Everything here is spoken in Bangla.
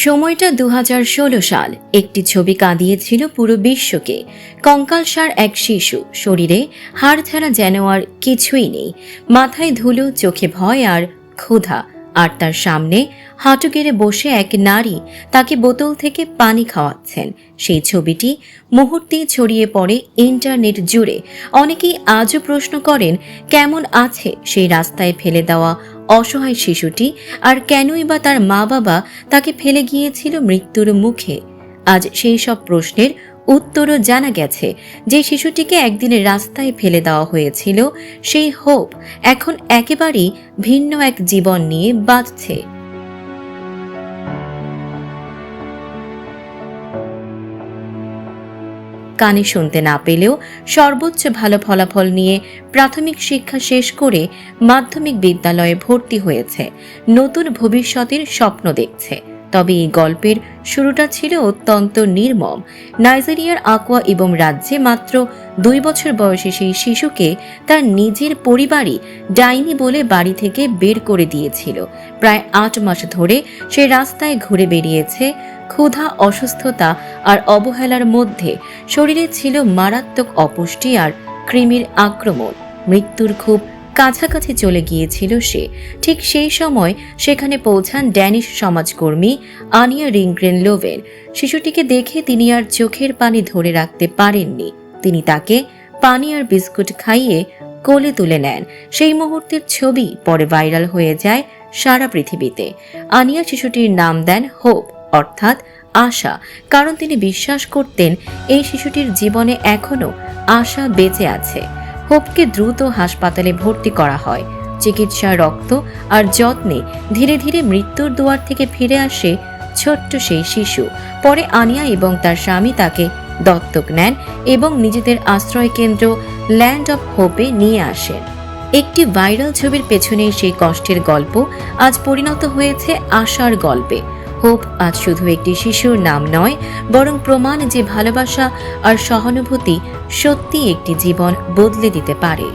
সময়টা ২০১৬ সাল। একটি ছবি কাঁদিয়েছিল পুরো বিশ্বকে। কঙ্কালসার এক শিশু, শরীরে হাড় ছাড়া যেন আর কিছুই নেই, মাথায় ধুলো, চোখে ভয় আর ক্ষুধা। আর তার সামনে হাঁটু গেড়ে বসে এক নারী তাকে বোতল থেকে পানি খাওয়াচ্ছেন। সেই ছবিটি মুহূর্তেই ছড়িয়ে পড়ে ইন্টারনেট জুড়ে। অনেকেই আজও প্রশ্ন করেন, কেমন আছে সেই রাস্তায় ফেলে দেওয়া অসহায় শিশুটি, আর কেনই বা তার মা বাবা তাকে ফেলে গিয়েছিল মৃত্যুর মুখে। আজ সেই সব প্রশ্নের উত্তরও জানা গেছে। যে শিশুটিকে একদিন রাস্তায় ফেলে দেওয়া হয়েছিল, সেই হোপ এখন একেবারেই ভিন্ন এক জীবন নিয়ে বাঁচছে। কানে শুনতে না পেলেও সর্বোচ্চ ভালো ফলাফল নিয়ে প্রাথমিক শিক্ষা শেষ করে মাধ্যমিক বিদ্যালয়ে ভর্তি হয়েছে, নতুন ভবিষ্যতের স্বপ্ন দেখছে। তবে এই গল্পের শুরুটা ছিল অত্যন্ত নির্মম। নাইজেরিয়ার আকোয়া ইবম রাজ্যে মাত্র 2 বছর বয়সী সেই শিশুকে তার নিজের পরিবারই ডাইনি বলে বাড়ি থেকে বের করে দিয়েছিল। প্রায় 8 মাস ধরে সে রাস্তায় ঘুরে বেরিয়েছে, ক্ষুধা, অসুস্থতা আর অবহেলার মধ্যে। শরীরে ছিল মারাত্মক অপুষ্টি আর কৃমির আক্রমণ। মৃত্যুর খুব কাছাকাছি চলে গিয়েছিল সে। ঠিক সেই সময় সেখানে পৌঁছান ড্যানিশ সমাজকর্মী আনিয়া রিংগ্রেন লোভেন। শিশুটিকে দেখে তিনি আর চোখের পানি ধরে রাখতে পারেননি। তিনি তাকে পানি আর বিস্কুট খাইয়ে কোলে তুলে নেন। সেই মুহূর্তের ছবি পরে ভাইরাল হয়ে যায় সারা পৃথিবীতে। আনিয়া শিশুটির নাম দেন হোপ, অর্থাৎ আশা, কারণ তিনি বিশ্বাস করতেন এই শিশুটির জীবনে এখনো আশা বেঁচে আছে। হোপকে দ্রুত হাসপাতালে ভর্তি করা হয়। চিকিৎসা, রক্ত আর যত্নে ধীরে ধীরে মৃত্যুর দুয়ার থেকে ফিরে আসে ছোট্ট সেই শিশু। পরে আনিয়া এবং তার স্বামী তাকে দত্তক নেন এবং নিজেদের আশ্রয় কেন্দ্র ল্যান্ড অফ হোপে নিয়ে আসেন। একটি ভাইরাল ছবির পেছনে সেই কষ্টের গল্প আজ পরিণত হয়েছে আশার গল্পে। হোপ আজ শুধু একটি শিশুর নাম নয়, বরং প্রমাণ যে ভালোবাসা আর সহানুভূতি সত্যি একটি জীবন বদলে দিতে পারে।